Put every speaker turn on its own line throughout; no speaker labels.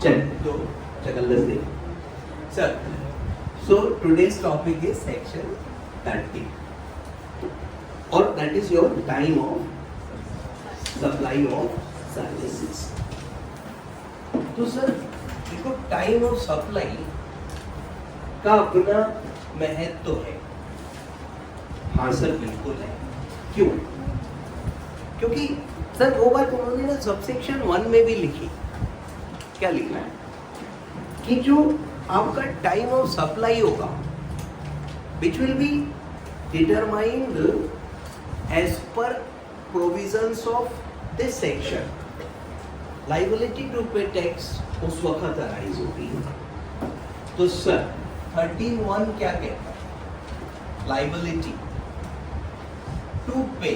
चलिए तो चकल्लस देख sir. So today's topic is section 30 or that is your time of supply of services. तो sir देखो time of supply का अपना महत्व तो है. हाँ सर बिल्कुल है. क्यों? क्योंकि सर वो बात उन्होंने ना सबसेक्शन 1 में भी लिखी. क्या लिखना है कि जो आपका टाइम ऑफ सप्लाई होगा which will be determined as per provisions of this section. Liability to pay tax उस वक्त अराइज होगी. तो सर 13(1) क्या कहता है? Liability to pay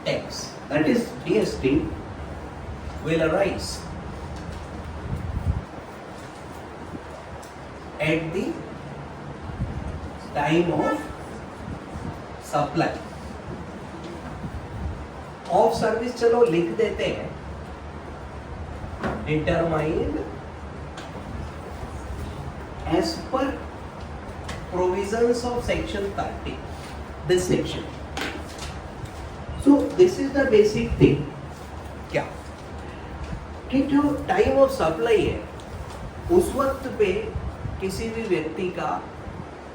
tax that is GST will arise at the time of supply of service. चलो लिख देते हैं determined as per provisions of section 30, this section. So this is the basic thing. क्या कि जो टाइम ऑफ सप्लाई है उस वक्त पे किसी भी व्यक्ति का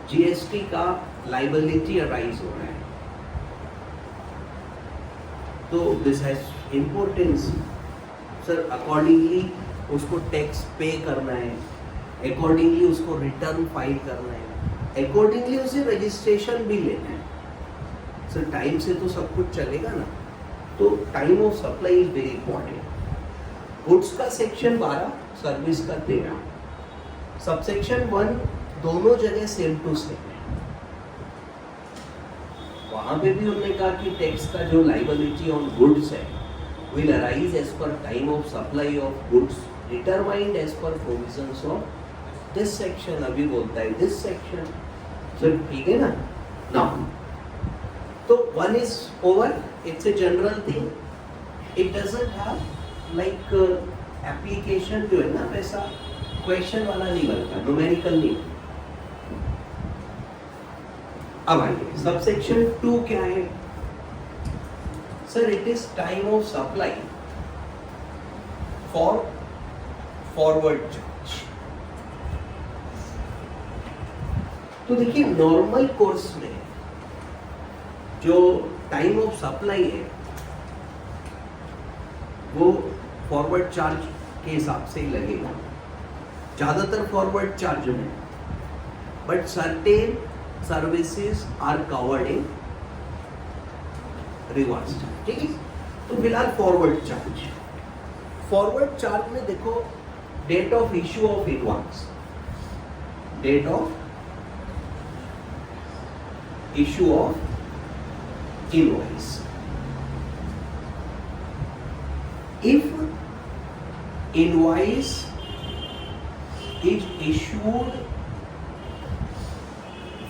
जीएसटी का लाइबिलिटी अराइज हो रहा है. तो this has importance sir. Accordingly उसको टैक्स पे करना है, अकॉर्डिंगली उसको रिटर्न फाइल करना है, अकॉर्डिंगली उसे रजिस्ट्रेशन भी लेना है. सर टाइम से तो सब कुछ चलेगा ना. तो time of supply is very important. Goods का सेक्शन 12, सर्विस का 13. सबसेक्शन 1 दोनों जगह सेम टू सेम है. वहां पे भी उन्होंने कहा कि टैक्स का जो लाइबिलिटी ऑन गुड्स है will arise as per time of supply of goods determined as per provisions of this section. अभी बोलता है दिस सेक्शन. सर ठीक है ना. नाउ तो 1 is over. It's a general thing. It doesn't have like application जो है ना वैसा क्वेश्चन वाला नहीं बनता, न्यूमेरिकल नहीं. अब आइए सबसेक्शन 2 क्या है? Sir it is time of supply for forward charge. तो देखिए नॉर्मल कोर्स में जो टाइम ऑफ सप्लाई है वो फॉरवर्ड चार्ज के हिसाब से ही लगेगा. ज़्यादातर फॉरवर्ड चार्ज में, but certain services are covered in reverse charge. ठीक है. तो फिलहाल फॉरवर्ड चार्ज. फॉरवर्ड चार्ज में देखो date of issue of invoice, date of issue of invoice. If invoice is issued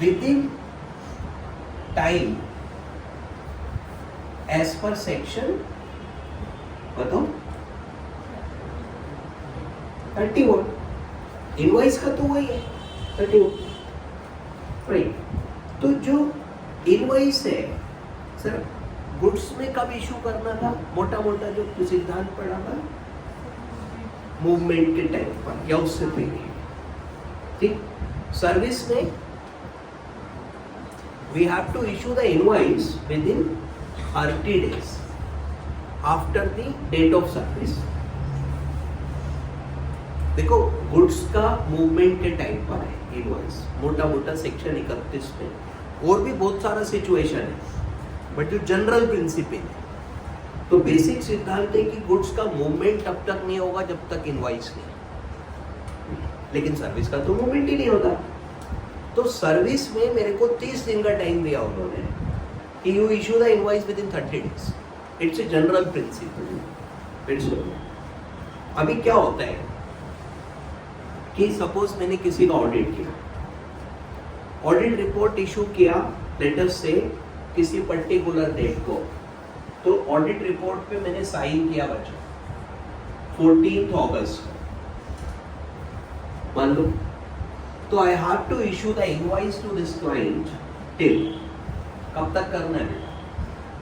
within time as per section बताओ 31. Invoice का तो वही है 31. राइट. तो जो इनवॉइस है सर गुड्स में कब इशू करना था? मोटा मोटा जो सिद्धांत पड़ा था मूवमेंट के टाइम पर या उससे पहले. ठीक. सर्विस में we have to issue the invoice within 30 days after the date of service. देखो गुड्स का मूवमेंट के टाइम पर है इनवॉइस, मोटा मोटा सेक्शन 31 में. और भी बहुत सारा सिचुएशन है बट जो जनरल प्रिंसिपल है. तो बेसिक सिद्धांत है कि गुड्स का मूवमेंट तब तक नहीं होगा जब तक इनवॉइस नहीं. लेकिन सर्विस का तो मूवमेंट ही नहीं होता. तो सर्विस में मेरे को 30 दिन का टाइम दिया उन्होंने कि you issue the invoice within 30 days. It's a general principle. अभी क्या होता है कि सपोज मैंने किसी का ऑडिट किया, ऑडिट रिपोर्ट इशू किया लेट अस से किसी पर्टिकुलर डेट को, तो ऑडिट रिपोर्ट पे मैंने साइन किया बच्चा, 14th August, मान लो, तो I have to issue the invoice to this client till, कब तक करना है?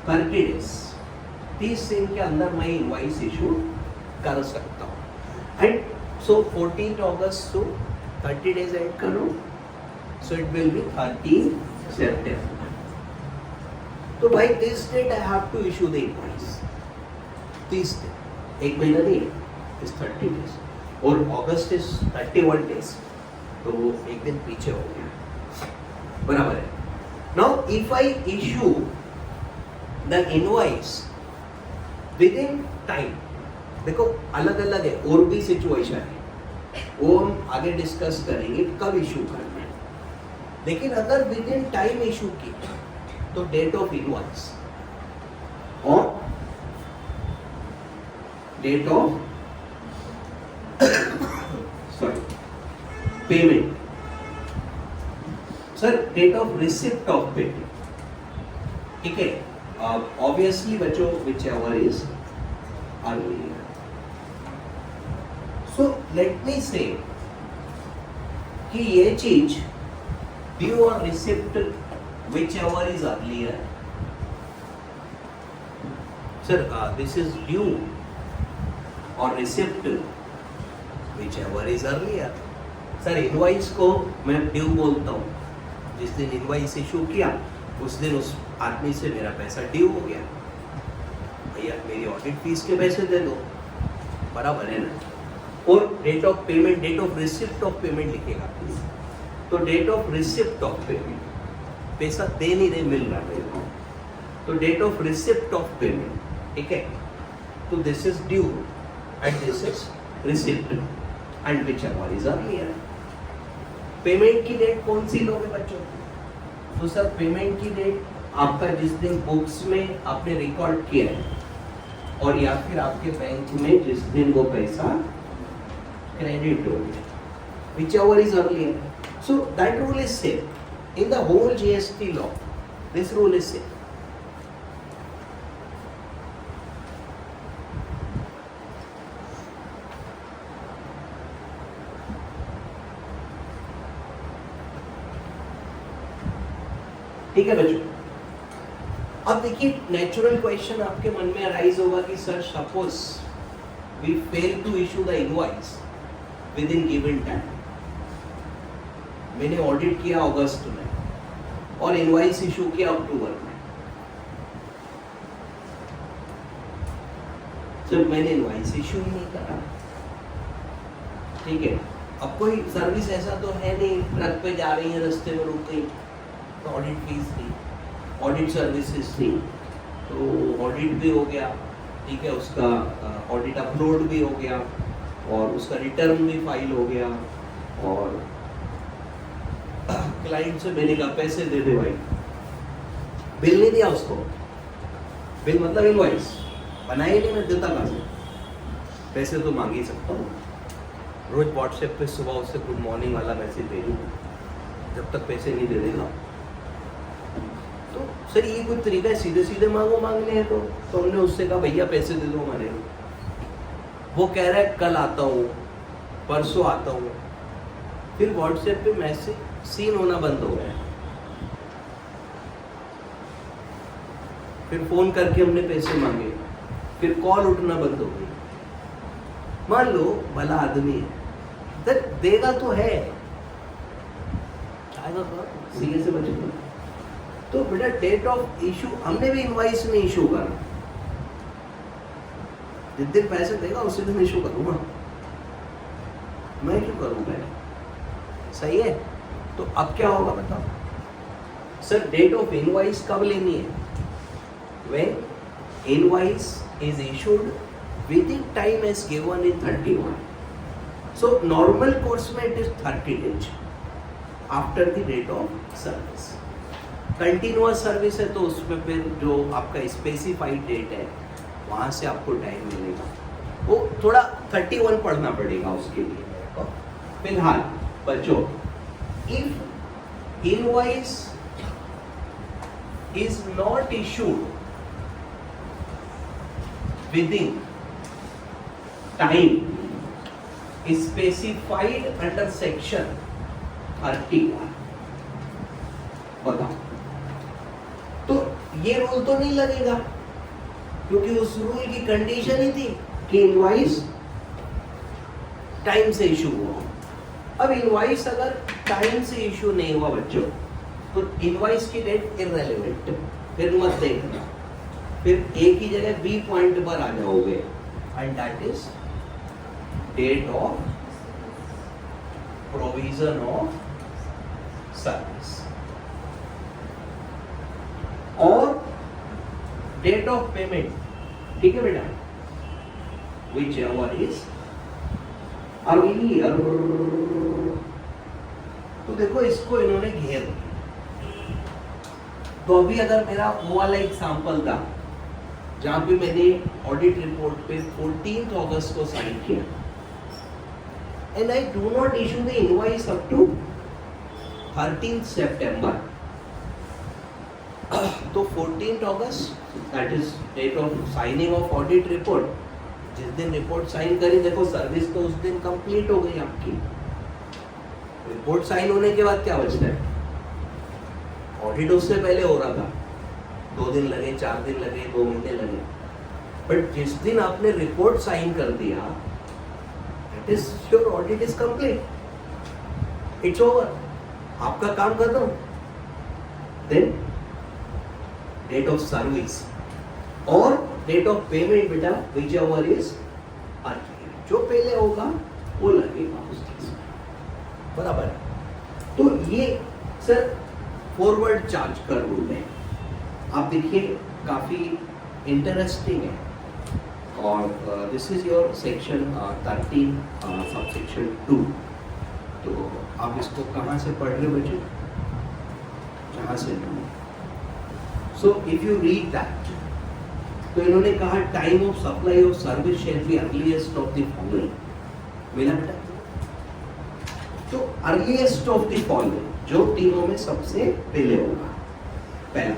30 डेज, 30 दिन के अंदर मैं इनवॉइस इशू कर सकता हूँ. And so 14th August to 30 days add करो, so it will be 13 September. तो by this date I have to issue the invoice. 30 दिन, एक महीना नहीं है, is 30 days, और August is 31 days, तो वो एक दिन पीछे हो गया, बराबर है. Now if I issue the invoice within time, देखो अलग अलग है, और भी सिचुएशन है, वो हम आगे डिस्कस करेंगे कब इशू करना है. लेकिन अगर विद इन टाइम इशू की तो डेट ऑफ इनवॉइस और date of payment, sir date of receipt of payment, ठीक है. ऑब्वियसली बच्चों which ever is earlier. So let me say कि ये चीज due or receipt whichever is earlier. Sir, this is due or receipt whichever is earlier. Sir, invoice को मैं due बोलता हूँ. जिस दिन invoice issue किया उस दिन उस आदमी से मेरा पैसा due हो गया. भैया मेरी ऑडिट फीस के पैसे दे दो, बराबर है ना. और date of payment, date of receipt of payment लिखेगा. तो date of receipt of payment, पैसा दे नहीं रहे, मिल रहा मेरे को, तो date of receipt of payment, ठीक है. तो this is due and this is receipt and whichever is earlier. Payment की डेट कौन सी लोगे बच्चों? तो सर पेमेंट की डेट आपका जिस दिन बुक्स में आपने रिकॉर्ड किया है, और या फिर आपके बैंक में जिस दिन वो पैसा credit rule, whichever is earlier. So that rule is same in the whole GST law. This rule is same. ठीक है बच्चों. अब देखिए नेचुरल क्वेश्चन आपके मन में अराइज होगा कि sir suppose we fail to issue the invoice within given time. मैंने ऑडिट किया अगस्त में और इनवॉइस इशू किया अक्टूबर में. जब मैंने इनवॉइस इशू ही नहीं करा, ठीक है. अब कोई सर्विस ऐसा तो है नहीं, ट्रक पे जा रही है, रास्ते में रुक गई, तो ऑडिट फीस थी, ऑडिट सर्विसेज थी, तो ऑडिट भी हो गया, ठीक है. उसका ऑडिट अपलोड भी हो गया और उसका रिटर्न भी फाइल हो गया, और क्लाइंट से मैंने कहा पैसे दे दे भाई. बिल नहीं दिया उसको, बिल मतलब इनवॉइस बनाई नहीं, मैं देता कहाँ से? पैसे तो मांग ही सकता हूँ. रोज व्हाट्सएप पे सुबह उससे गुड मॉर्निंग वाला मैसेज भेजूँ, जब तक पैसे नहीं दे देगा. तो सर ये कोई तरीका है? सीधे सीधे मांगो मांगने हैं तो हमने उससे कहा भैया पैसे दे दो हमारे. वो कह रहा है कल आता हूँ, परसों आता हूँ. फिर व्हाट्सएप पे मैसेज सीन होना बंद हो गया. फिर फोन करके हमने पैसे मांगे, फिर कॉल उठना बंद हो गई. मान लो भला आदमी है, तो देगा तो है, सीधे से बचेगा. तो बेटा डेट ऑफ इशू हमने भी इनवॉइस में इशू करा, जिस दिन पैसे देगा उसी दिन इशू करूँगा. मैं क्यों करूँगा? सही है. तो अब क्या होगा बताओ सर? डेट ऑफ इनवॉइस कब लेनी है? When invoice is issued within time as given in 31. So normal course में it is 30 days after the date of service. Continuous service है तो उसमें फिर जो आपका स्पेसिफाइड डेट है वहाँ से आपको टाइम मिलेगा. वो थोड़ा 31 पढ़ना पड़ेगा उसके लिए. फिलहाल बच्चों, if invoice is not issued within time specified under section 31। बताओ, तो ये रूल तो नहीं लगेगा क्योंकि उस रूल की कंडीशन ही थी कि इनवॉइस टाइम से इशू हुआ। अब इनवॉइस अगर टाइम से इशू नहीं हुआ बच्चों, तो इनवॉइस की डेट इररेलेवेंट, फिर मत देखना, फिर एक ही जगह बी पॉइंट पर आ जाओगे, and that is date of provision of service और डेट ऑफ पेमेंट। ठीक है बेटा, विच एवर इज अर्लियर। तो देखो इसको इन्होंने घेर दिया। तो अभी अगर मेरा वो वाला एग्जाम्पल था जहां पे मैंने ऑडिट रिपोर्ट पे 14 अगस्त को साइन किया, and I do not issue the invoice up to 13 सितंबर, तो 14 अगस्त that is date of signing of audit report. जिस दिन रिपोर्ट साइन करी, देखो सर्विस तो उस दिन कंप्लीट हो गई आपकी। रिपोर्ट साइन होने के बाद क्या बचता है? ऑडिट उससे पहले हो रहा था, 2 दिन लगे, 4 दिन लगे, 2 महीने लगे, बट जिस दिन आपने रिपोर्ट साइन कर दिया, that is your audit is complete, it's over, आपका काम खत्म। देन डेट ऑफ सर्विस और डेट ऑफ पेमेंट बेटा विच एवर इज अर्लियर, जो पहले होगा वो लगेगा उसके साथ, बराबर। तो ये सर फॉरवर्ड चार्ज का रूल है। आप देखिए काफी इंटरेस्टिंग है, और this is your section 13 subsection 2। तो आप इसको कहाँ से पढ़ रहे हो बच्चे? जहाँ से so if you read that, तो इन्होंने कहा time of supply of service shall be earliest of the following. मिला बेटा? तो अर्लीएस्ट ऑफ द फॉलोइंग जो तीनों में सबसे पहले होगा। पहला,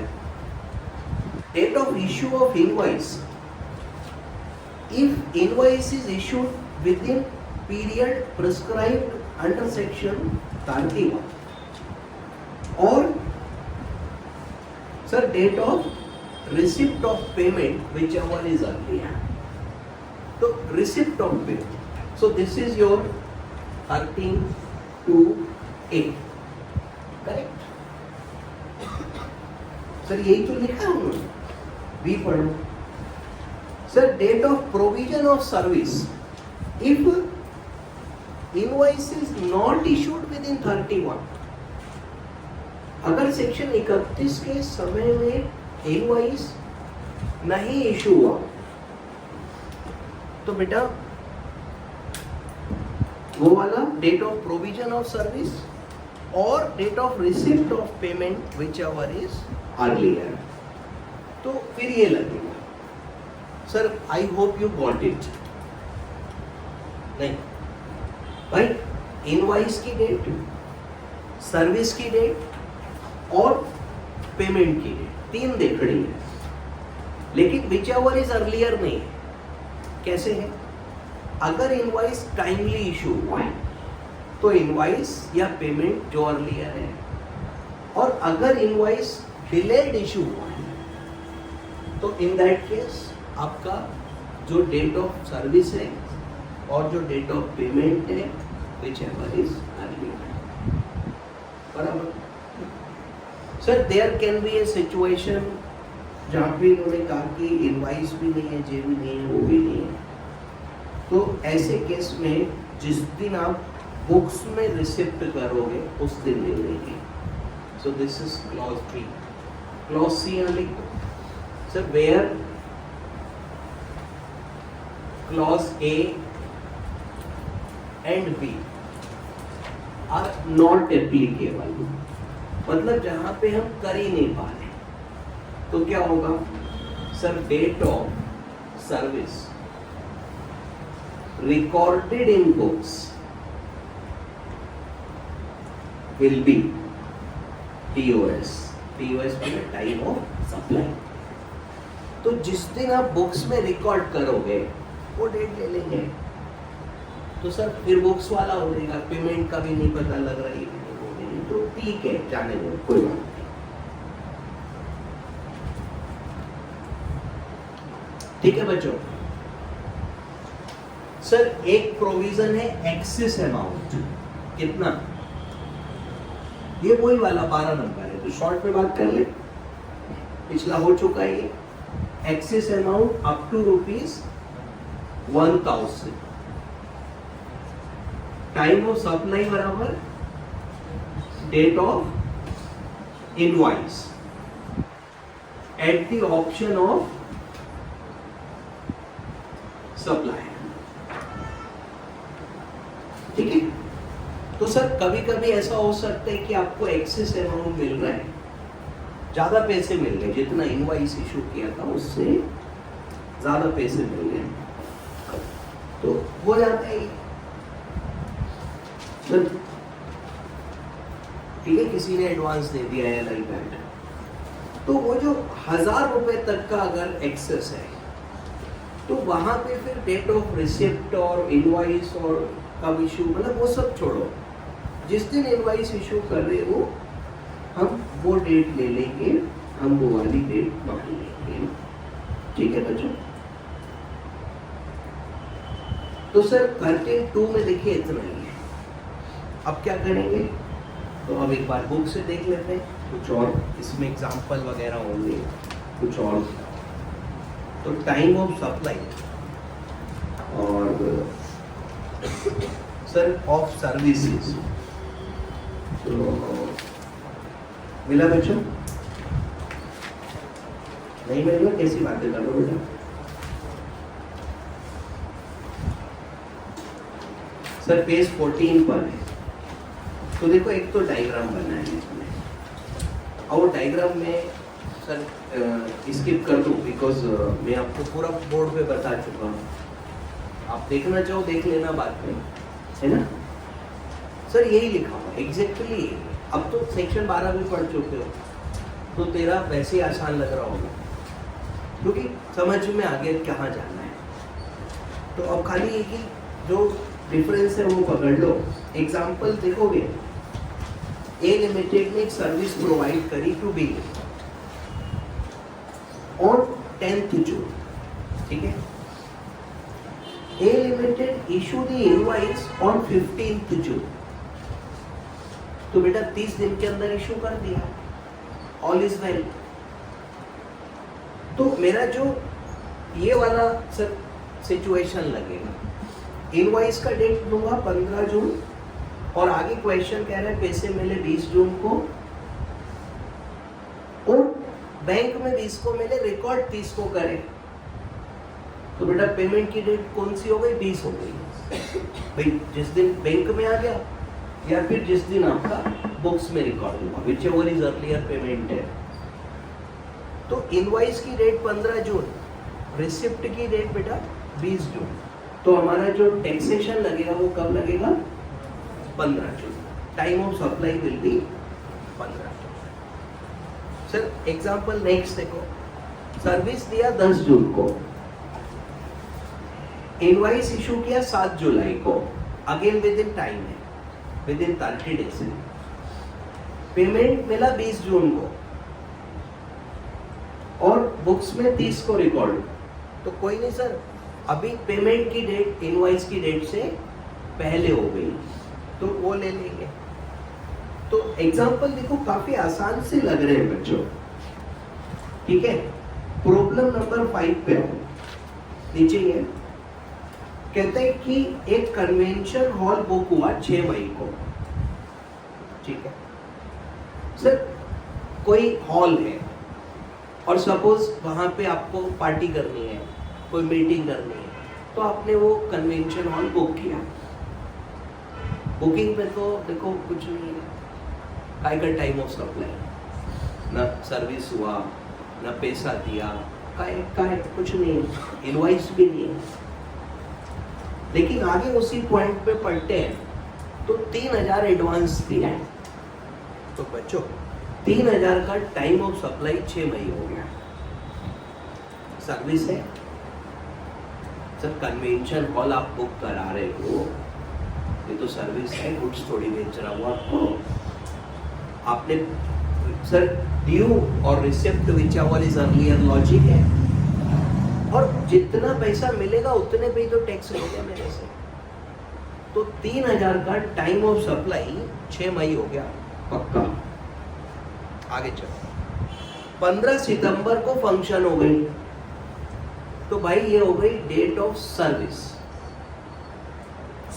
date of issue of invoice, if invoice is issued within period prescribed under section 31, और sir date of receipt of payment whichever is earlier. So receipt of payment, so this is your 13 to 8, correct? Sir यही तो लिखा है उन्होंने, भी पढ़ो। Sir date of provision of service, if invoice is not issued within 31, अगर section 31 के समय में इनवॉइस नहीं इशू हुआ, तो बेटा वो वाला date of provision of service और date of receipt of payment which ever is earlier, तो फिर ये लगेगा। Sir I hope you got it. नहीं भाई, इनवॉइस की डेट, सर्विस की डेट और पेमेंट की डेट 3 देखनी है, लेकिन विच एवर इज अर्लियर नहीं है। कैसे है? अगर इनवॉइस टाइमली इशू हुआ है तो इनवॉइस या पेमेंट जो अर्लियर है, और अगर इनवॉइस डिलेड इशू हुआ है तो इन दैट केस आपका जो डेट ऑफ सर्विस है और जो डेट ऑफ पेमेंट है विच एवर इज अर्लियर, बराबर। Sir there can be a situation जहाँ पे इन्होंने कहा कि इनवाइस भी नहीं है, जे भी नहीं है, वो भी नहीं है, तो ऐसे केस में जिस दिन आप बुक्स में रिसिप्ट करोगे उस दिन ले लेंगे। So this is clause B. Clause C यहाँ लिख दो sir, where clause A and B are not applicable, मतलब जहां पे हम कर ही नहीं पा रहे, तो क्या होगा sir? Date of service recorded in books will be TOS। TOS मतलब टाइम ऑफ सप्लाई। तो जिस दिन आप बुक्स में रिकॉर्ड करोगे वो डेट ले लेंगे। तो सर फिर बुक्स वाला हो जाएगा, पेमेंट का भी नहीं पता लग रहा है, तो ठीक है जाने दो, कोई बात नहीं। ठीक है बच्चों। सर एक प्रोविजन है एक्सेस अमाउंट, कितना, ये वही वाला 12 नंबर है, तो शॉर्ट में बात कर ले, पिछला हो चुका है ये। Excess amount up to ₹1000, time of supply बराबर date of invoice at the option of supply. ठीक है। तो सर कभी कभी ऐसा हो सकता है कि आपको एक्सेस अमाउंट मिल रहा है, ज्यादा पैसे मिल गए, जितना इनवॉइस इशू किया था उससे ज्यादा पैसे मिल गए, तो हो जाता है सर, ठीक है, किसी ने एडवांस दे दिया है लाइक दैट, तो वो जो 1000 रुपए तक का अगर एक्सेस है तो वहां पे फिर डेट ऑफ रिसिप्ट और इनवॉइस और कब इशू, मतलब वो सब छोड़ो, जिस दिन इनवॉइस इशू कर रहे हो हम वो डेट ले लेंगे, हम वो वाली डेट मान लेंगे। ठीक है बच्चों। तो सर करके 2 में देखिए इतना ही है। अब क्या करेंगे, तो अब एक बार बुक से देख लेते हैं, कुछ और इसमें एग्जाम्पल वगैरह होंगे कुछ और। तो टाइम ऑफ सप्लाई और सर ऑफ सर्विसेज, तो मिला बच्चों, नहीं मिला, कैसी बातें कर रहे हो बेटा। सर पेज 14 पर है, तो देखो एक तो डायग्राम बना है इसमें, और डायग्राम में सर स्किप कर दूं बिकॉज मैं आपको पूरा बोर्ड पे बता चुका हूँ, आप देखना चाहो देख लेना बाद में, है ना। सर यही लिखा हुआ एग्जैक्टली, अब तो सेक्शन 12 भी पढ़ चुके हो, तो तेरा वैसे ही आसान लग रहा होगा क्योंकि समझ में आगे कहाँ जाना है। तो अब खाली एक ही जो डिफरेंस है वो पकड़ लो। एग्जाम्पल देखोगे, ए लिमिटेड ने एक सर्विस प्रोवाइड करी to B on 10th June, ठीक है। A limited issue the invoice on 15th June, तो बेटा 30 दिन के अंदर इशू कर दिया, ऑल इज वेल। तो मेरा जो ये वाला सर सिचुएशन लगेगा, इनवॉइस का डेट दूंगा 15 जून और आगे क्वेश्चन कह रहा है पैसे मिले 20 जून को और बैंक में 20 को मिले, रिकॉर्ड 30 को करे, तो बेटा पेमेंट की डेट कौन सी हो गई, 20 हो गई भाई, जिस दिन बैंक में आ गया या फिर जिस दिन आपका बुक्स में रिकॉर्ड हुआ, which ever is earlier payment है। तो इनवॉइस की डेट 15 जून, रिसिप्ट की डेट बेटा 20 जून, तो हमारा जो टैक्सेशन लगेगा वो कब लगेगा, 15 जून। Time of supply will be 15 June. Sir example next देखो, सर्विस दिया 10 जून को, इनवॉइस इशू किया 7 जुलाई को, अगेन विद इन टाइम है, विद इन 30 डेज है, पेमेंट मिला 20 जून को और बुक्स में 30 को रिकॉर्ड, तो कोई नहीं सर, अभी पेमेंट की डेट इनवॉइस की डेट से पहले हो गई, तो वो ले लेंगे। तो एग्जांपल देखो काफी आसान से लग रहे हैं बच्चों, ठीक है। प्रॉब्लम नंबर 5 पे आओ, नीचे है, कहते हैं कि एक कन्वेंशन हॉल बुक हुआ 6 मई को, ठीक है सर। कोई हॉल है और सपोज वहां पे आपको पार्टी करनी है, कोई मीटिंग करनी है, तो आपने वो कन्वेंशन हॉल बुक किया। बुकिंग पे तो देखो कुछ नहीं है, काय का टाइम ऑफ सप्लाई, ना सर्विस हुआ ना पैसा दिया, काय कुछ नहीं है, इनवॉइस भी नहीं है। लेकिन आगे उसी पॉइंट पे पलटे हैं तो 3000 एडवांस दिया है, तो बच्चों 3000 का टाइम ऑफ सप्लाई 6 मई हो गया। सर्विस है सर, कन्वेंशन हॉल आप बुक करा रहे हो ये तो सर्विस है, गुड्स थोड़ी बेच रहा हूँ आपको। आपने सर ड्यू और receipt which ever is earlier logic है, और जितना पैसा मिलेगा उतने पे ही तो टैक्स मिलेगा मेरे से। तो 3000 का टाइम ऑफ सप्लाई 6 मई हो गया पक्का। आगे चलो, 15 सितंबर को फंक्शन हो गई, तो भाई ये हो गई डेट ऑफ सर्विस।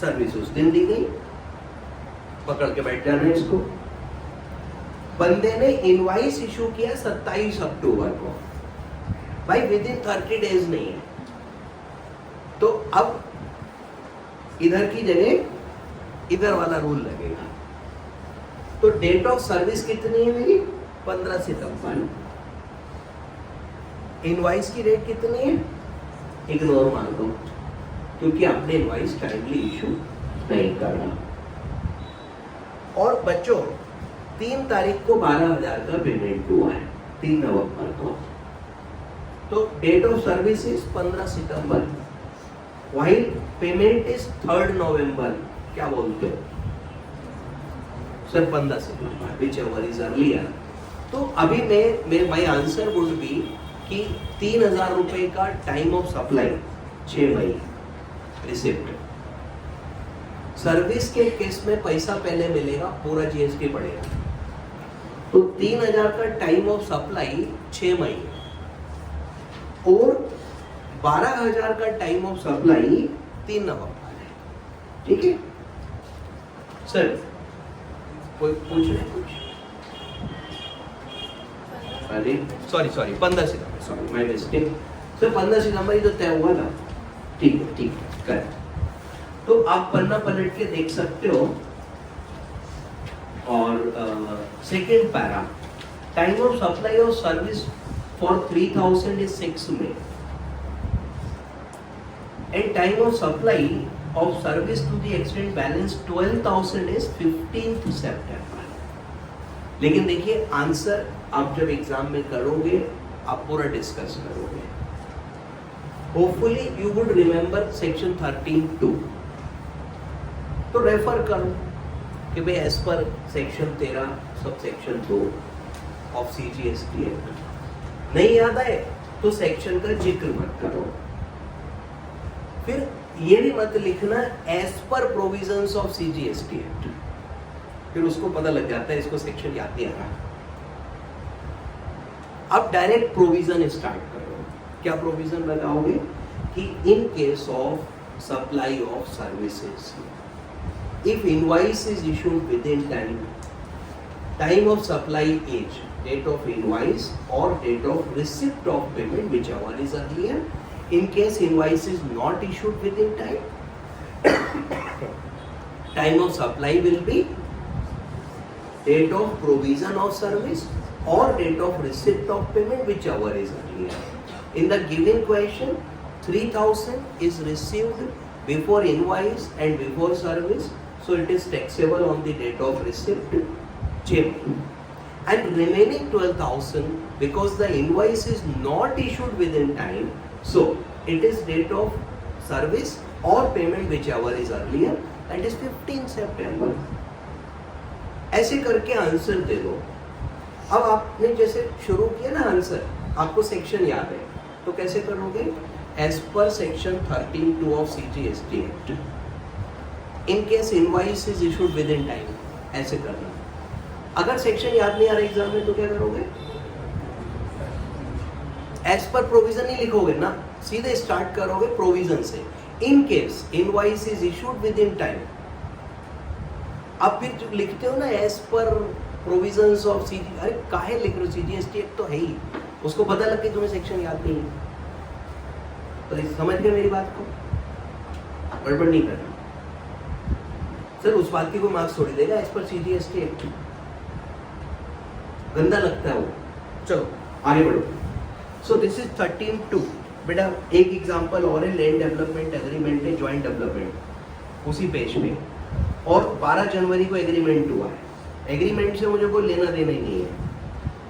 सर्विस उस दिन दी गई, पकड़ के बैठ जाना इसको। बंदे ने इनवाइस इशू किया 27 अक्टूबर को, भाई विद इन 30 डेज नहीं है, तो अब इधर की जगह इधर वाला रूल लगेगा। तो डेट ऑफ सर्विस कितनी है मेरी? 15 सितंबर। इनवाइस की डेट कितनी है? इग्नोर मान दो, क्योंकि आपने इनवाइस टाइमली इशू नहीं करना। और बच्चों 3 तारीख को 12,000 का पेमेंट हुआ है, 3 नवंबर को। तो date of service is 15 September, while payment is 3 November. क्या बोलते हो sir? 15 September, which ever is earlier. तो अभी मैं माय आंसर वुड बी कि 3000 रुपए का time of supply 6 May receipt. Service के केस में पैसा पहले मिलेगा, पूरा जीएसटी पड़ेगा। तो 3000 का टाइम ऑफ सप्लाई 6 मई और 12,000 का टाइम ऑफ सप्लाई 3 नवंबर है। ठीक है सर, कोई पूछ रहे कुछ? अरे sorry 15 September, sorry my mistake sir, 15 सितंबर ही तो तय हुआ था। ठीक है करेक्ट। तो आप पन्ना पलट के देख सकते हो। और second para, time of supply of service for 3000 is 6 May, and time of supply of service to the extent balance 12,000 is 15th September। लेकिन देखिए आंसर आप जब एग्जाम में करोगे आप पूरा डिस्कस करोगे। Hopefully you would remember section 13(2), तो रेफर करो कि भाई as per section 13 sub section 2 of CGST act. नहीं याद आए तो सेक्शन का जिक्र मत करो। फिर ये भी मत लिखना as per provisions of CGST act, फिर उसको पता लग जाता है इसको सेक्शन याद नहीं आ रहा। अब डायरेक्ट प्रोविजन स्टार्ट करो। क्या प्रोविजन लगाओगे कि इन case of supply of services, if invoice is issued within time of supply is date of invoice or date of receipt of payment, whichever is earlier. In case invoice is not issued within time of supply will be date of provision of service or date of receipt of payment, whichever is earlier. In the given question, 3,000 is received before invoice and before service, so it is taxable on the date of receipt, and remaining 12,000 because the invoice is not issued within time, so it is date of service or payment whichever is earlier, that is 15 September। ऐसे करके answer दे दो। अब आपने जैसे शुरू किया ना answer, आपको सेक्शन याद है तो कैसे करोगे? As per section 13(2) of CGST act, in case invoice is issued within time, ऐसे करना। अगर सेक्शन याद नहीं आ रहा एग्जाम में तो क्या करोगे? एज पर प्रोविजन नहीं लिखोगे ना, सीधे स्टार्ट करोगे प्रोविजन से। इन case invoice is issued within time, अब फिर लिखते हो ना as per provisions of CG। अरे काहे लिख रहे हो? CGST एक्ट तो है ही, उसको पता लग के तुम्हें सेक्शन याद नहीं है। तो समझ गए मेरी बात को? गड़बड़ नहीं करना सर, उस बात की कोई मार्क्स थोड़ी देगा एज पर CGST एक्ट, गंदा लगता है वो। चलो आगे बढ़ो। सो दिस इज 13(2)। बेटा एक एग्जांपल और है, लैंड डेवलपमेंट एग्रीमेंट है, जॉइंट डेवलपमेंट उसी पेज में, और 12 जनवरी को एग्रीमेंट हुआ है। एग्रीमेंट से मुझे कोई लेना देना ही नहीं है,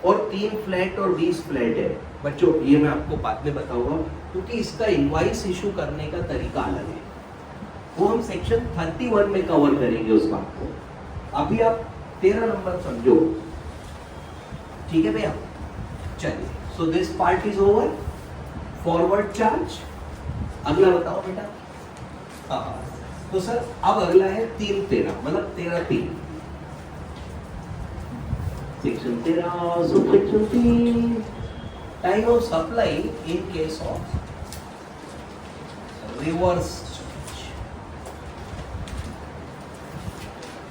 और 3 फ्लैट और 20 फ्लैट है। बच्चों ये मैं आपको बाद में बताऊंगा, क्योंकि इसका इनवाइस इशू करने का तरीका अलग है। वो हम सेक्शन 31 में कवर करेंगे उस बात को। अभी आप 13 नंबर समझो, ठीक है भैया? चलिए, so this part is over. Forward charge, अगला बताओ बेटा। हाँ, तो सर अब अगला है 3-13, मतलब 13-3 सेक्शन 13। सो section 3, time of supply in case of reverse charge.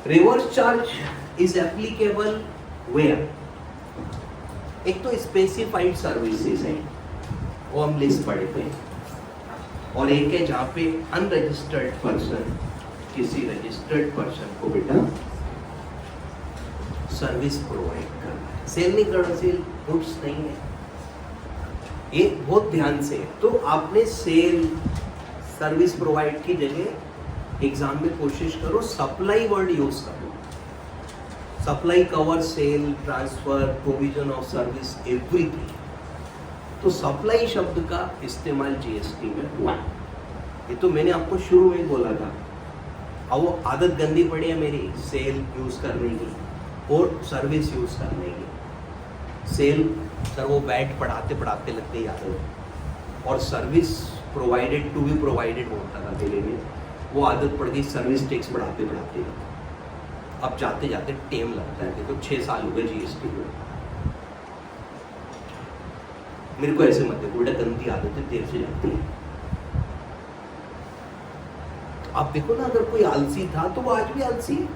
Reverse charge is applicable where? एक तो स्पेसिफाइड सर्विसेज है, वो हम लिस्ट पढ़े थे, और एक है जहां पे अनरजिस्टर्ड पर्सन किसी रजिस्टर्ड पर्सन को बेटा सर्विस प्रोवाइड करना है। सेल नहीं करना, सेल गुड्स नहीं है, ये बहुत ध्यान से। तो आपने सेल सर्विस प्रोवाइड की जगह एग्जाम में कोशिश करो सप्लाई वर्ड यूज करो। Supply cover sale, transfer, provision of service, everything. तो सप्लाई शब्द का इस्तेमाल जीएसटी में हुआ। ये तो मैंने आपको शुरू में बोला था। अब वो आदत गंदी पड़ी है मेरी सेल यूज करने की और सर्विस यूज करने की। सेल सर वो बैट पढ़ाते पढ़ाते लगते याद है, और service provided to be provided होता था पहले में, वो आदत पड़ गई सर्विस टैक्स पढ़ाते पढ़ाते। अब जाते जाते टेम लगता है। देखो 6 साल हो गए जीएसटी को। मेरे को ऐसे मत देखो, उल्टा गंदी आदतें देर से जाती है। आप देखो ना, अगर कोई आलसी था तो वो आज भी आलसी है।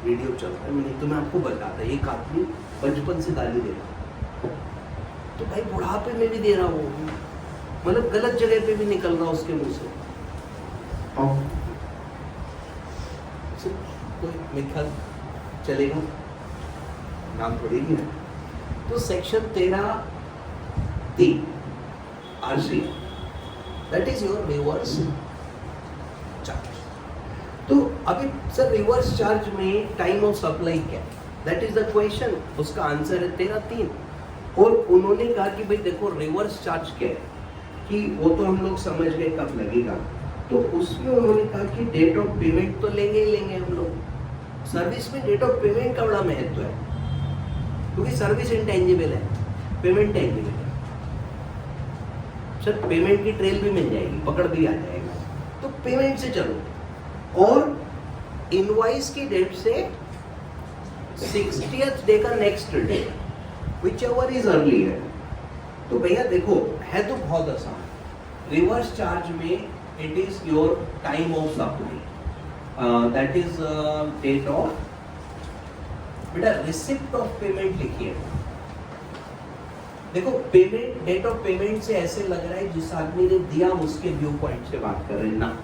वीडियो चल रहा है, मैंने तो मैं आपको बताता, एक आदमी बचपन से गाली दे रहा, तो भाई बुढ़ापे में भी दे रहा वो, मतलब गलत जगह पे भी निकल रहा उसके मुंह से। कोई मेरे ख्याल चलेगा, नाम थोड़ी नहीं है। तो section 13(3) RC, that is your reverse charge. तो अभी सर रिवर्स चार्ज में टाइम ऑफ सप्लाई क्या है, दैट इज द क्वेश्चन। उसका आंसर है 13(3). और उन्होंने कहा कि भाई देखो रिवर्स चार्ज क्या है, कि वो तो हम लोग समझ गए कब लगेगा। तो उसमें उन्होंने कहा कि डेट ऑफ पेमेंट तो लेंगे ही लेंगे हम लोग। सर्विस में डेट ऑफ पेमेंट का बड़ा महत्व है, क्योंकि सर्विस इंटेंजिबल है, पेमेंट टेंजिबल है। सर पेमेंट की ट्रेल भी मिल जाएगी, पकड़ भी आ जाएगा, तो पेमेंट से चलो। और इनवॉइस की डेट से 60th डे का next day, which ever is earlier. तो भैया देखो है तो बहुत आसान। रिवर्स चार्ज में it is your time of supply, that is date of, बेटा रिसिप्ट ऑफ पेमेंट लिखिए। देखो पेमेंट, डेट ऑफ पेमेंट से ऐसे लग रहा है जिस आदमी ने दिया हम उसके व्यू पॉइंट से बात कर रहे हैं ना,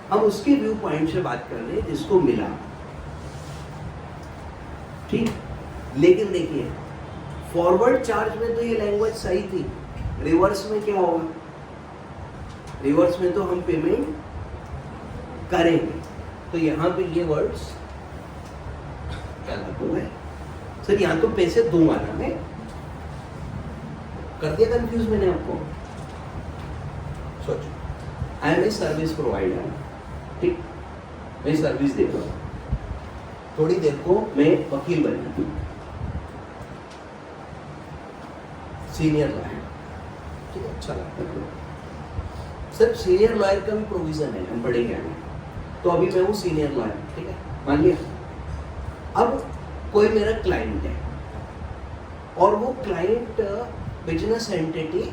हम उसके व्यू पॉइंट से बात कर रहे हैं जिसको मिला, ठीक। लेकिन देखिए फॉरवर्ड चार्ज में तो ये लैंग्वेज सही थी, रिवर्स में क्या होगा? रिवर्स में तो हम पेमेंट करेंगे, तो यहां पे ये वर्ड्स गलत हो गए। सर यहां तो पैसे दूंगा ना मैं, कर दिया कंफ्यूज मैंने आपको। सोचो, I am a service provider, ठीक, मैं सर्विस देता हूँ, थोड़ी देर को मैं वकील बन जाता हूँ, सीनियर लॉयर, ठीक है, अच्छा लगता है। सर सीनियर लॉयर का भी प्रोविजन है, हम पढ़ेंगे आगे। तो अभी मैं हूँ सीनियर लॉयर, ठीक है, मान लिया। अब कोई मेरा क्लाइंट है और वो क्लाइंट बिजनेस एंटिटी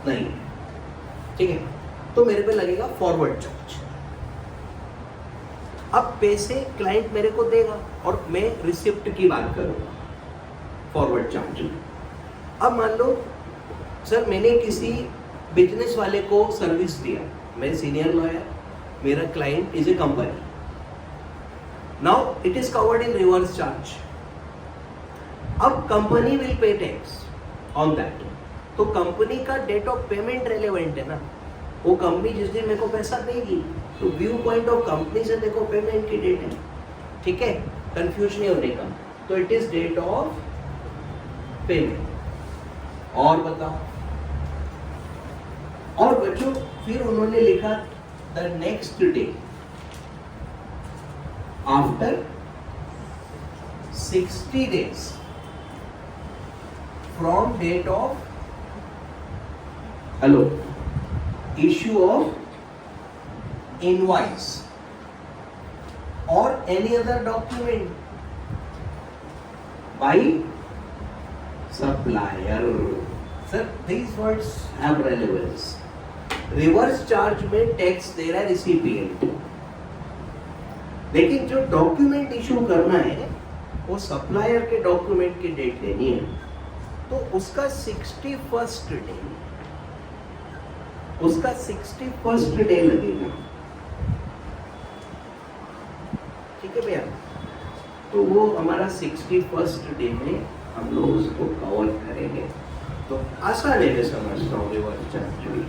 नहीं है, ठीक है, तो मेरे पे लगेगा फॉरवर्ड चार्ज। अब पैसे क्लाइंट मेरे को देगा और मैं रिसिप्ट की बात करूंगा फॉरवर्ड चार्ज। अब मान लो सर मैंने किसी बिजनेस वाले को सर्विस दिया, मैं सीनियर लॉयर, मेरा client is a company, now it is covered in reverse charge. अब company will pay tax on that, तो कंपनी का डेट ऑफ पेमेंट रेलेवेंट है ना, वो कंपनी जिस दिन मेरे को पैसा देगी, तो व्यू पॉइंट ऑफ कंपनी से देखो पेमेंट की डेट है, ठीक है, कंफ्यूज नहीं होने का। तो it is date of payment. और बताओ और बच्चों फिर उन्होंने लिखा the next day after 60 days from date of issue of invoice or any other document by supplier. Sir, these words have relevance. Reverse charge में टैक्स दे रहा है रिसिपिएंट, लेकिन जो डॉक्यूमेंट इशू करना है वो सप्लायर के डॉक्यूमेंट की डेट देनी है, तो उसका 61st डे, उसका 61st डे लगेगा। ठीक है भैया, तो वो हमारा 61st डे में हम लोग उसको कवर करेंगे। तो आसान है, मैं समझता हूँ रिवर्स चार्ज भी।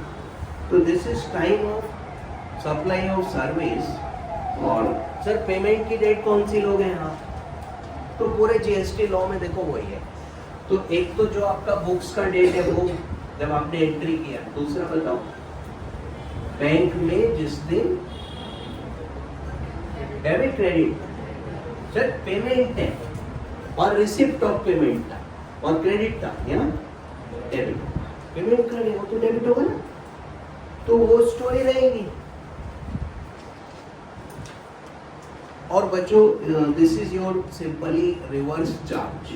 तो this is time of supply of service. और सर पेमेंट की डेट कौन सी लोग हैं यहाँ, तो पूरे जीएसटी लॉ में देखो वही है। तो एक तो जो आपका बुक्स का डेट है वो जब आपने एंट्री किया, दूसरा बताओ बैंक में जिस दिन डेबिट क्रेडिट, सर पेमेंट है और रिसिप्ट ऑफ पेमेंट था और क्रेडिट था, यहाँ डेबिट पेमेंट का नहीं, वो तो डेबिट होगा ना, तो वो स्टोरी रहेगी। और बच्चों this is your simply reverse charge.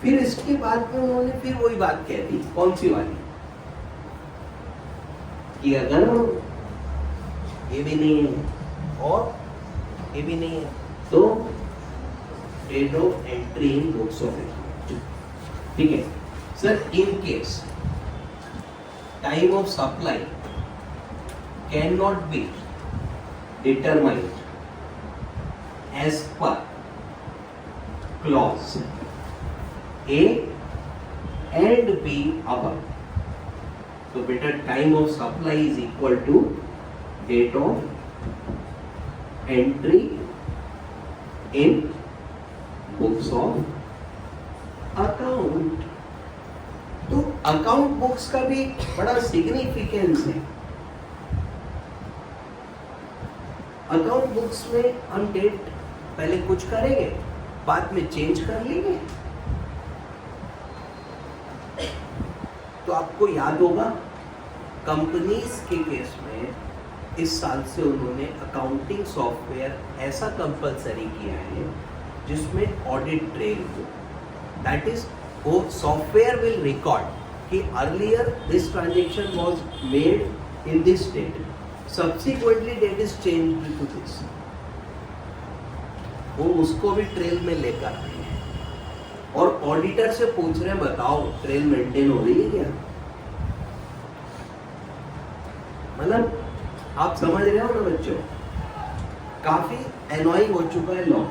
फिर इसके बाद में उन्होंने फिर वही बात कह दी, कौन सी वाली, कि अगर ये भी नहीं है और ये भी नहीं है तो date of entry in books of account. ठीक है sir, in case time of supply can not be determined as per clause A and B above, so better time of supply is equal to date of entry in books of account। तो account books का भी बड़ा significance है। Account books में हम date पहले कुछ करेंगे, बाद में चेंज कर लेंगे। तो आपको याद होगा कंपनीज के केस में इस साल से उन्होंने अकाउंटिंग सॉफ्टवेयर ऐसा कंपलसरी किया है जिसमें ऑडिट ट्रेल हो, दैट इज वो सॉफ्टवेयर विल रिकॉर्ड कि earlier this transaction was made in this date, subsequently date is changed to this। वो उसको भी ट्रेल में लेकर आए हैं और ऑडिटर से पूछ रहे हैं बताओ ट्रेल मेंटेन हो रही है क्या। मतलब आप समझ रहे हो ना बच्चों, काफी एनॉइंग हो चुका है लॉ।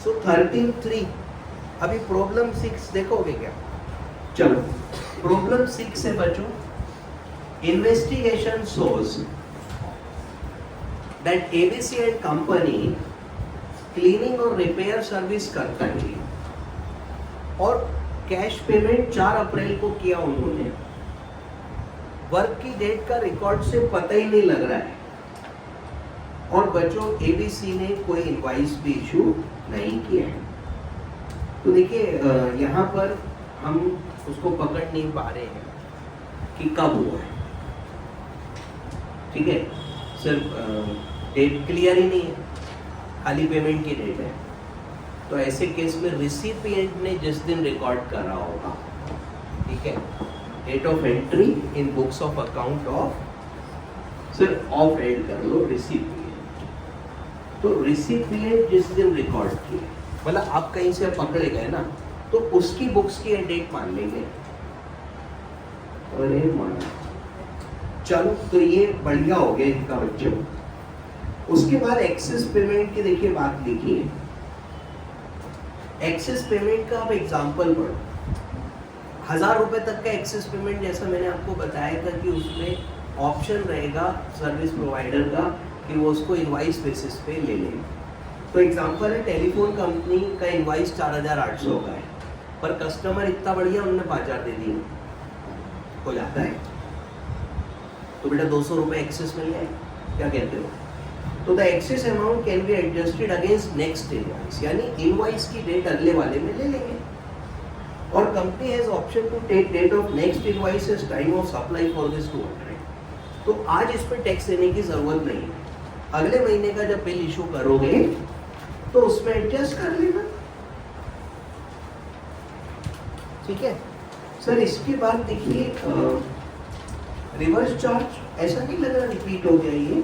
सो 13(3) अभी प्रॉब्लम 6 देखोगे क्या। चलो प्रॉब्लम 6 है बच्चों, investigation shows that ABC and company cleaning और repair service करता है और कैश पेमेंट 4 अप्रैल को किया उन्होंने। वर्क की डेट का रिकॉर्ड से पता ही नहीं लग रहा है और बच्चों ABC ने कोई इनवॉइस भी इशू नहीं किया है। तो देखिए यहाँ पर हम उसको पकड़ नहीं पा रहे हैं कि कब हुआ है। ठीक है सर, डेट क्लियर ही नहीं है, खाली पेमेंट की डेट है, तो ऐसे केस में रिसिपिएंट ने जिस दिन रिकॉर्ड करा होगा, ठीक है, date of entry in books of account of, sir of add कर लो रिसिपिएंट, तो रिसिपिएंट जिस दिन रिकॉर्ड किया, मतलब आप कहीं से पकड़े गए ना तो उसकी बुक्स की डेट मान लेंगे। अरे माना, चलो तो ये बढ़िया हो गया इनका बच्चों। उसके बाद एक्सेस पेमेंट की देखिए बात लिखी है। एक्सेस पेमेंट का आप एग्जांपल पढ़ो। 1000 रुपए तक का एक्सेस पेमेंट, जैसा मैंने आपको बताया था कि उसमें ऑप्शन रहेगा सर्विस प्रोवाइडर का कि वो उसको इनवाइस बेसिस पे ले ले। तो एग्जांपल है, टेलीफोन कंपनी का इनवाइस 4800 का है, पर कस्टमर इतना बढ़िया उन्होंने 5000 दे दिए, हो जाता है, तो बेटा 200 रुपये एक्सेस मिल गए, क्या कहते हो? तो the excess amount can be adjusted against next invoice, यानी इनवॉइस की डेट अगले वाले में ले लेंगे। और company has option to take date of next invoice as time of supply for this 200। तो आज इस पर टैक्स देने की जरूरत नहीं है, अगले महीने का जब बिल इशू करोगे तो उसमें एडजस्ट कर लेना, ठीक है सर। इसके बाद देखिए रिवर्स चार्ज, ऐसा नहीं लग रहा रिपीट हो गया ये?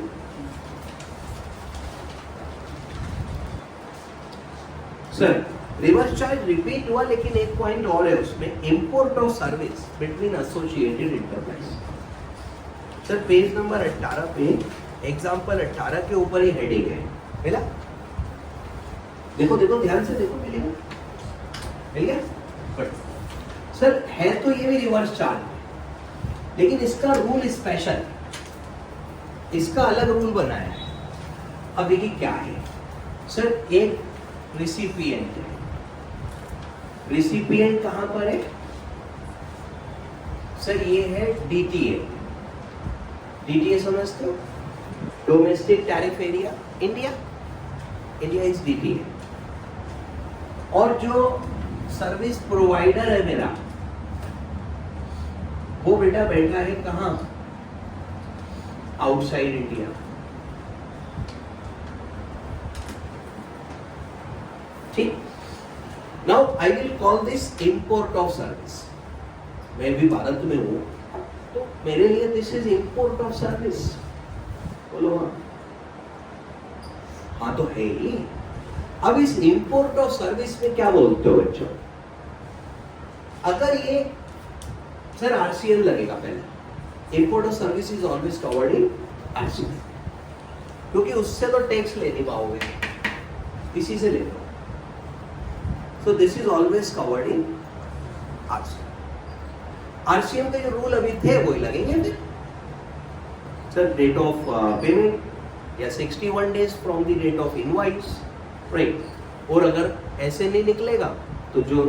सर रिवर्स चार्ज रिपीट हुआ, लेकिन एक पॉइंट और है उसमें, import of service between associated enterprise. Sir page number 18 पे एग्जाम्पल 18 के ऊपर ही हेडिंग है, मिला? देखो देखो ध्यान से देखो, मिलेगा, मिल गया? बट सर है तो ये भी रिवर्स चार्ज, लेकिन इसका रूल स्पेशल, इसका अलग रूल बनाया है। अब देखिए क्या है सर, एक रिसिपिएंट है, रिसिपिएंट कहां पर है सर? ये है डीटीए, डीटीए समझते हो? Domestic tariff area India, India is DTA. और जो सर्विस प्रोवाइडर है मेरा, वो बेटा बैठा है कहां? Outside India. ठीक, now I will call this import of service. मैं भी भारत में हूं, तो मेरे लिए this is import of service. बोलो हाँ तो है ही। अब इस इंपोर्ट ऑफ सर्विस में क्या बोलते हो बच्चों? अगर ये सर आरसीएम लगेगा पहले, import of service is always covered in RCM, क्योंकि उससे तो टैक्स ले नहीं पाओगे, इसी से ले लो। So this is always covered in RCM. RCM के जो रूल अभी थे वही लगेंगे सर। डेट ऑफ पेमेंट या 61 days from the date of invoice, right. और अगर ऐसे नहीं निकलेगा तो जो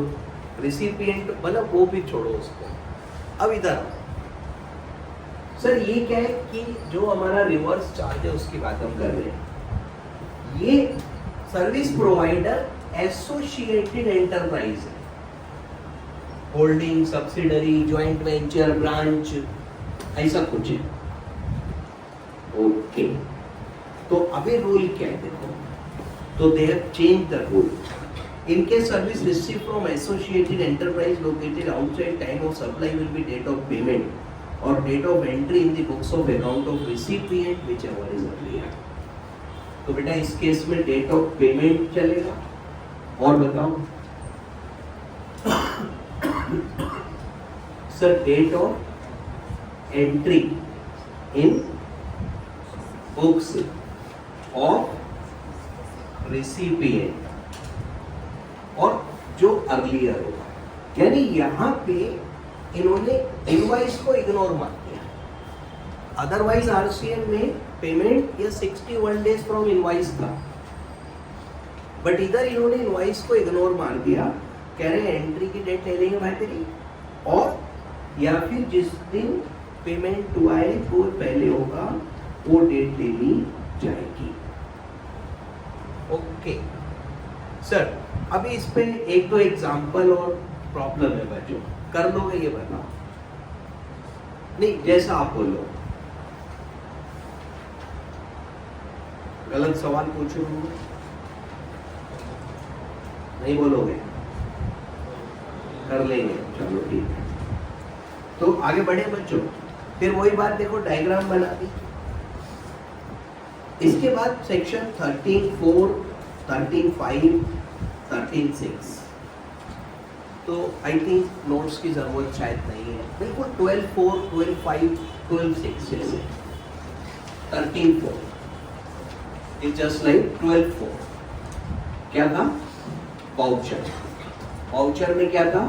रिसिपिएंट बना वो भी छोड़ो उसको। अब इधर सर ये क्या है कि जो हमारा रिवर्स चार्ज है उसकी बात हम कर रहे हैं। ये सर्विस प्रोवाइडर एसोसिएटेड एंटरप्राइज है, holding, subsidiary, joint venture, branch, ऐसा कुछ है। ओके, तो अभी रूल क्या है देखो, तो they have change the rule. In case service received from associated enterprise located outside time of supply will be date of payment or date of entry in the books of account of recipient whichever is earlier। तो बेटा इस case में date of payment चलेगा। और बताओ sir, date of entry in books of recipient और जो earlier होगा, यानी यहां पे इन्होंने इनवॉइस को इग्नोर मार दिया। अदरवाइज आरसीएम में पेमेंट या 61 डेज फ्रॉम इनवॉइस था, बट इधर इन्होंने इनवॉइस को इग्नोर मार दिया। कह रहे हैं एंट्री की डेट ले लेंगे भाई तेरी, और या फिर जिस दिन पेमेंट हुआ है वो पहले होगा वो डेट लेनी जाएगी। ओके सर, अभी इस पे एक दो एग्जाम्पल और प्रॉब्लम है बच्चों, कर लोगे ये बताओ? नहीं, जैसा आप बोलो। गलत सवाल पूछो, नहीं बोलोगे? कर लेंगे, चलो ठीक है। तो आगे बढ़े बच्चों, फिर वही बात देखो, डायग्राम बना दी। इसके बाद सेक्शन 13(4), 13(5), 13(6), तो आई थिंक नोट्स की जरूरत शायद नहीं है। बिल्कुल 12(4), 12(5), 12(6) जैसे 13(4) इज जस्ट लाइक 12(4). क्या था? वाउचर। वाउचर में क्या था?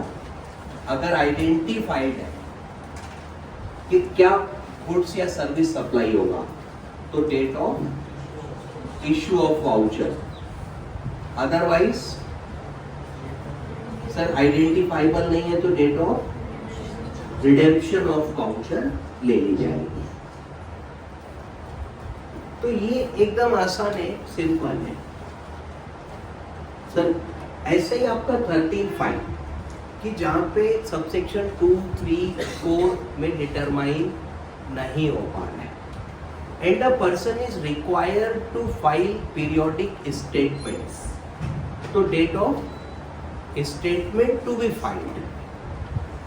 अगर आइडेंटिफाइड है कि क्या गुड्स या सर्विस सप्लाई होगा तो date of issue of voucher. Otherwise sir identifiable नहीं है तो date of redemption of voucher ले ली जाएगी। तो ये एकदम आसान है, सिंपल है सर। ऐसे ही आपका 13(5) कि जहाँ पे सबसेक्शन 2, 3, 4 में डिटरमाइन नहीं हो पा रहा है, and a person is required to file periodic statements, तो date of statement to be filed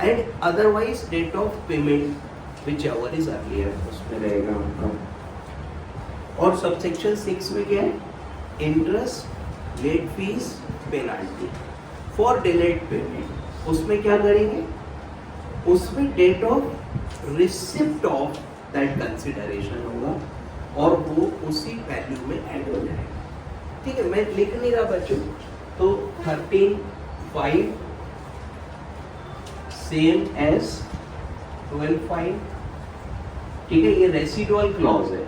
and otherwise date of payment which ever is earlier उसमें रहेगा आपका। और सबसेक्शन 6 में क्या है, interest, late fees, penalty for delayed payment. उसमें क्या करेंगे, उसमें date of receipt of that consideration होगा और वो उसी वैल्यू में ऐड हो जाएगा। ठीक है, मैं लिख नहीं रहा बच्चों, तो 13(5) सेम एज 12(5). ठीक है, ये रेसिडुअल क्लॉज है।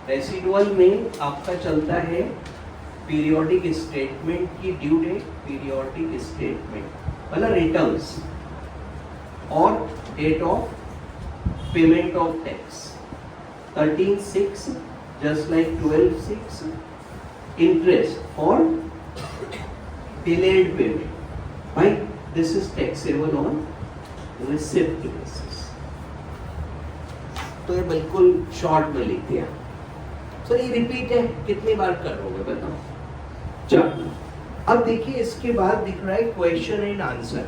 रेसिडुअल में आपका चलता है पीरियोडिक स्टेटमेंट की ड्यू डेट, पीरियोडिक स्टेटमेंट मतलब रिटर्न्स, और date of payment of tax. 13(6) just like 12(6), interest for delayed payment, भाई this is taxable on receipt basis. तो ये बिल्कुल शॉर्ट में लिख दिया सर। ये रिपीट है, कितनी बार करोगे बताओ। चलो अब देखिए, इसके बाद दिख रहा है क्वेश्चन एंड आंसर।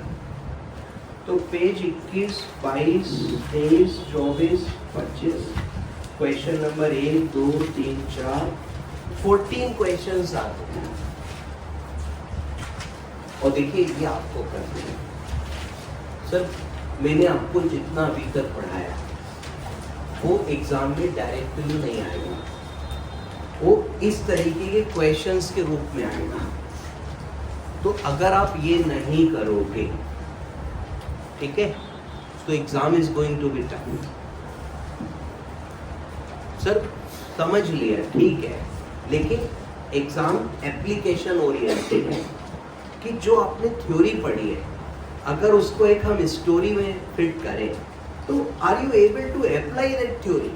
तो पेज 21, 22, 23, 24, 25, क्वेश्चन नंबर 1, 2, 3, 4, 14 क्वेश्चंस आते हैं। और देखिए ये आपको करना है सर। मैंने आपको जितना अभी तक पढ़ाया वो एग्जाम में डायरेक्टली नहीं आएगा, वो इस तरीके के क्वेश्चंस के रूप में आएगा। तो अगर आप ये नहीं करोगे, ठीक है, तो exam is going to be tough. Sir समझ लिया, ठीक है, लेकिन एग्जाम एप्लीकेशन ओरिएंटेड है कि जो आपने थ्योरी पढ़ी है अगर उसको एक हम स्टोरी में फिट करें तो are you able to apply that theory.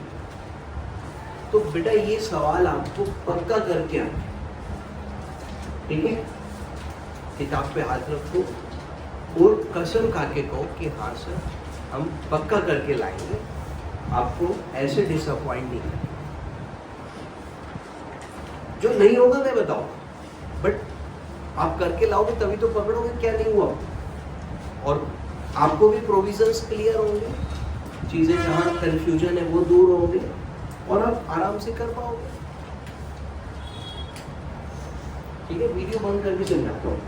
तो बेटा ये सवाल आपको पक्का करके आना, ठीक है। किताब पे हाथ रखो और कसम खा के कहो कि हाँ सर हम पक्का करके लाएंगे, आपको ऐसे डिसअपॉइंट नहीं करेंगे। जो नहीं होगा मैं बताऊँ, बट आप करके लाओगे तभी तो पकड़ोगे क्या नहीं हुआ, और आपको भी प्रोविजंस क्लियर होंगे, चीज़ें जहाँ कंफ्यूजन है वो दूर होंगे और आप आराम से कर पाओगे। ठीक है, वीडियो बंद करके चल जाता हूँ।